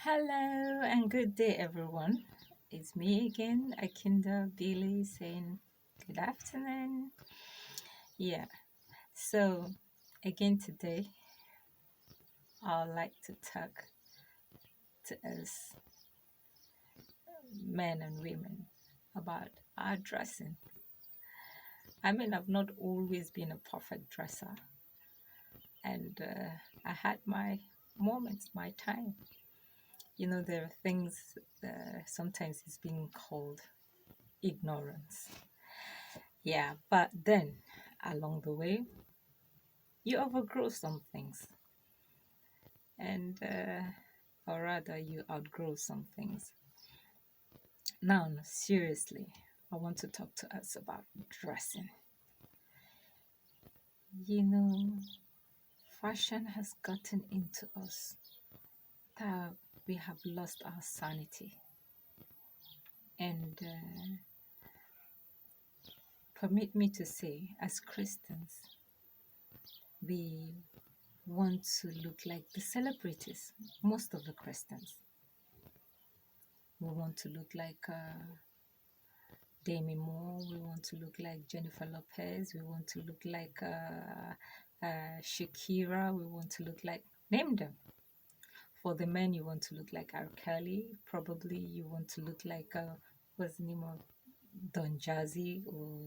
Hello and good day, everyone. It's me again, Akinda Billy, saying good afternoon. Yeah, so again today, I'd like to talk to us men and women about our dressing. I mean, I've not always been a perfect dresser, and I had my moments, my time. There are things sometimes it's being called ignorance. Yeah, but then along the way, you overgrow some things, and or rather, you outgrow some things. Now, seriously, I want to talk to us about dressing. You know, fashion has gotten into us that we have lost our sanity, and permit me to say, as Christians, we want to look like the celebrities. Most of the Christians, we want to look like Demi Moore, we want to look like Jennifer Lopez, we want to look like Shakira, we want to look like, name them. For the men, you want to look like R. Kelly, probably you want to look like, what's the name of Don Jazzy, or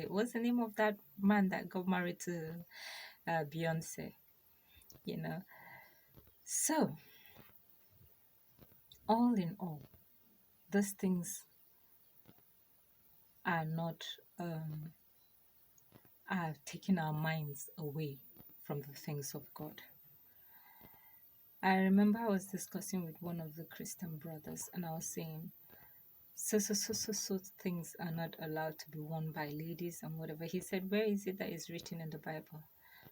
what's the name of that man that got married to Beyonce, you know? So, all in all, these things are not um, are taking our minds away from the things of God. I remember I was discussing with one of the Christian brothers, and I was saying, so things are not allowed to be worn by ladies and whatever. He said, where is it that is written in the Bible?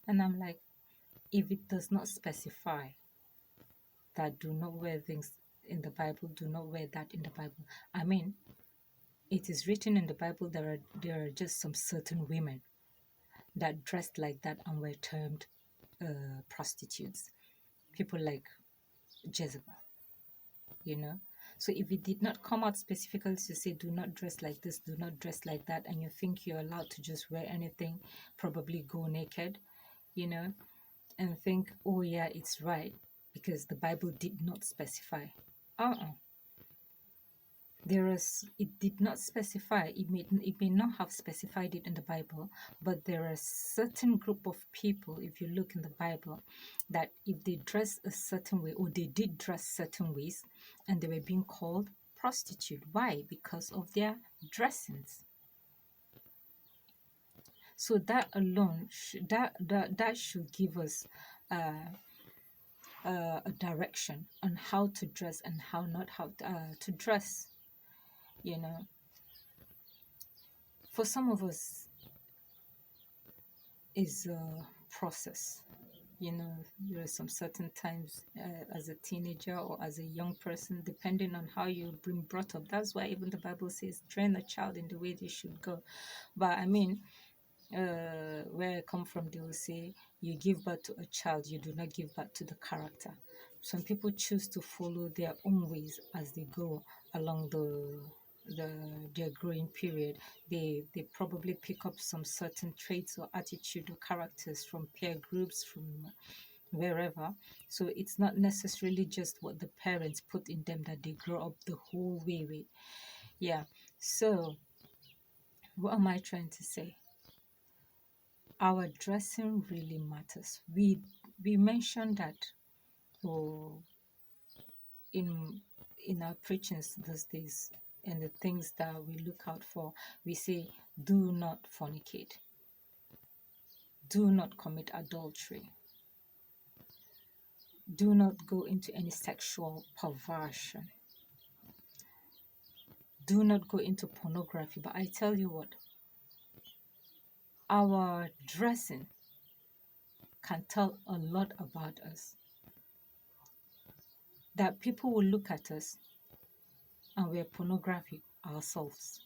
And I'm like, if it does not specify that do not wear things in the Bible, do not wear that in the Bible. I mean, it is written in the Bible there are just some certain women that dressed like that and were termed prostitutes. People like Jezebel, you know. So if it did not come out specifically to say do not dress like this, do not dress like that, and you think you're allowed to just wear anything, probably go naked, you know, and think, oh yeah, it's right because the Bible did not specify. Uh-uh. It did not specify, it may not have specified it in the Bible, but there are a certain group of people, if you look in the Bible, that if they dress a certain way or they did dress certain ways, and they were being called prostitute. Why? Because of their dressings. So that alone that should give us a direction on how to dress and how not how to dress, you know. For some of us, is a process. There are some certain times as a teenager or as a young person, depending on how you've been brought up. That's why even the Bible says, train a child in the way they should go. But I mean, where I come from, they will say, you give birth to a child, you do not give birth to the character. Some people choose to follow their own ways as they go along their growing period. They probably pick up some certain traits or attitude or characters from peer groups, from wherever. So it's not necessarily just what the parents put in them that they grow up the whole way with. Yeah. So what am I trying to say? Our dressing really matters. We mentioned that, oh, in our preachings these days, and the things that we look out for, we say, do not fornicate, do not commit adultery, do not go into any sexual perversion, do not go into pornography. But I tell you what, our dressing can tell a lot about us, that people will look at us and we're pornographic ourselves.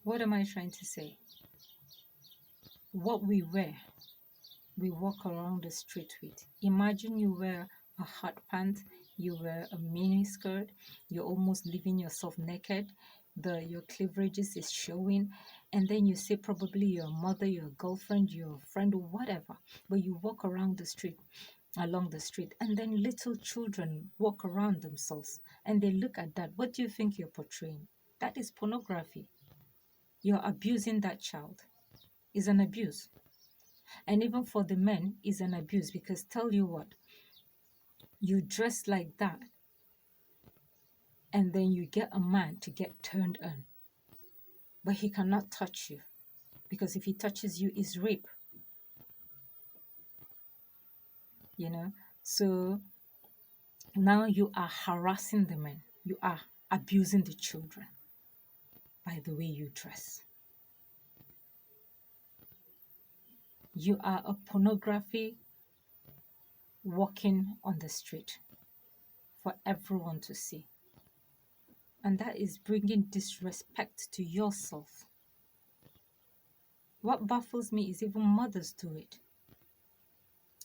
What am I trying to say? What we wear we walk around the street with. Imagine you wear a hot pant, you wear a mini skirt, you're almost leaving yourself naked, your cleavages is showing, and then you say probably your mother, your girlfriend, your friend, whatever, but you walk around the street along the street, and then little children walk around themselves and they look at that. What do you think you're portraying? That is pornography. You're abusing that child. It's an abuse. And even for the men, it's an abuse, because tell you what, you dress like that and then you get a man to get turned on, but he cannot touch you, because if he touches you, it's rape. So now you are harassing the men, you are abusing the children by the way you dress. You are a pornography walking on the street for everyone to see. And that is bringing disrespect to yourself. What baffles me is even mothers do it.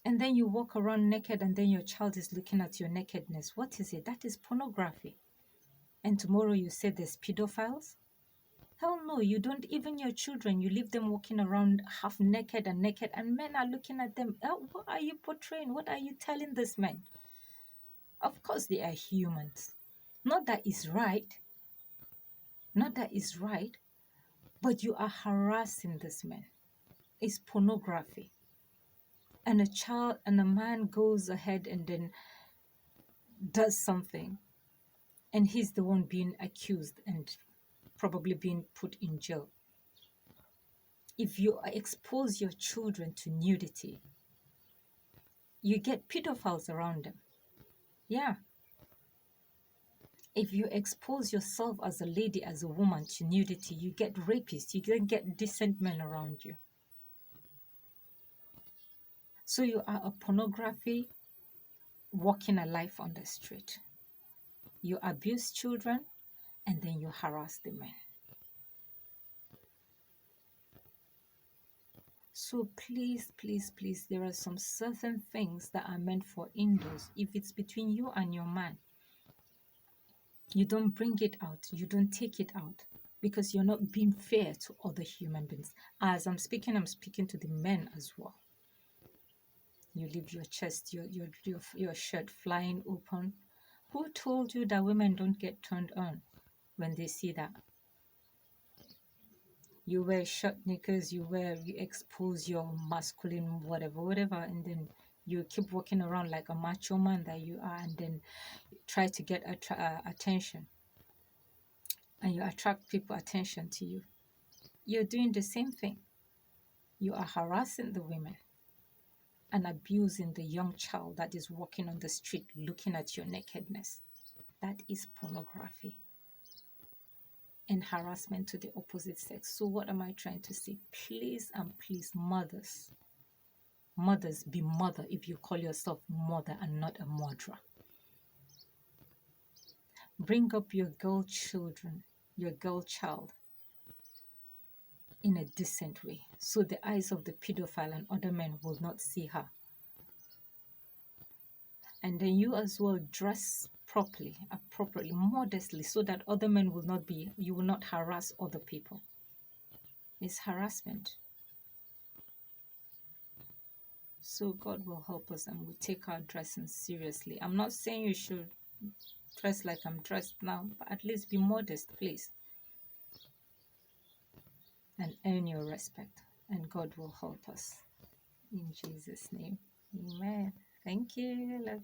And then you walk around naked and then your child is looking at your nakedness. What is it? That is pornography. And tomorrow you say there's pedophiles? Hell no, you don't. Even your children, you leave them walking around half naked, and men are looking at them. What are you portraying? What are you telling this man? Of course they are humans. Not that is right. Not that is right. But you are harassing this man. It's pornography. And a child and a man goes ahead and then does something, and he's the one being accused and probably being put in jail. If you expose your children to nudity, you get pedophiles around them. Yeah. If you expose yourself as a lady, as a woman, to nudity, you get rapists. You don't get decent men around you. So you are a pornography walking a life on the street. You abuse children and then you harass the men. So please, please, please, there are some certain things that are meant for indoors. If it's between you and your man, you don't bring it out, you don't take it out, because you're not being fair to other human beings. As I'm speaking to the men as well. You leave your chest, your shirt flying open. Who told you that women don't get turned on when they see that? You wear short knickers, you expose your masculine whatever, and then you keep walking around like a macho man that you are, and then try to get attention, and you attract people attention to you. You're doing the same thing. You are harassing the women and abusing the young child that is walking on the street looking at your nakedness. That is pornography and harassment to the opposite sex. So what am I trying to say? Please and please, mothers, be mother if you call yourself mother and not a murderer. Bring up your girl children, your girl child, in a decent way, so the eyes of the pedophile and other men will not see her. And then you as well dress properly, appropriately, modestly, so that other men will not you will not harass other people. It's harassment. So God will help us, and we'll take our dressing seriously. I'm not saying you should dress like I'm dressed now, but at least be modest, please. And earn your respect. And God will help us. In Jesus' name. Amen. Thank you. Love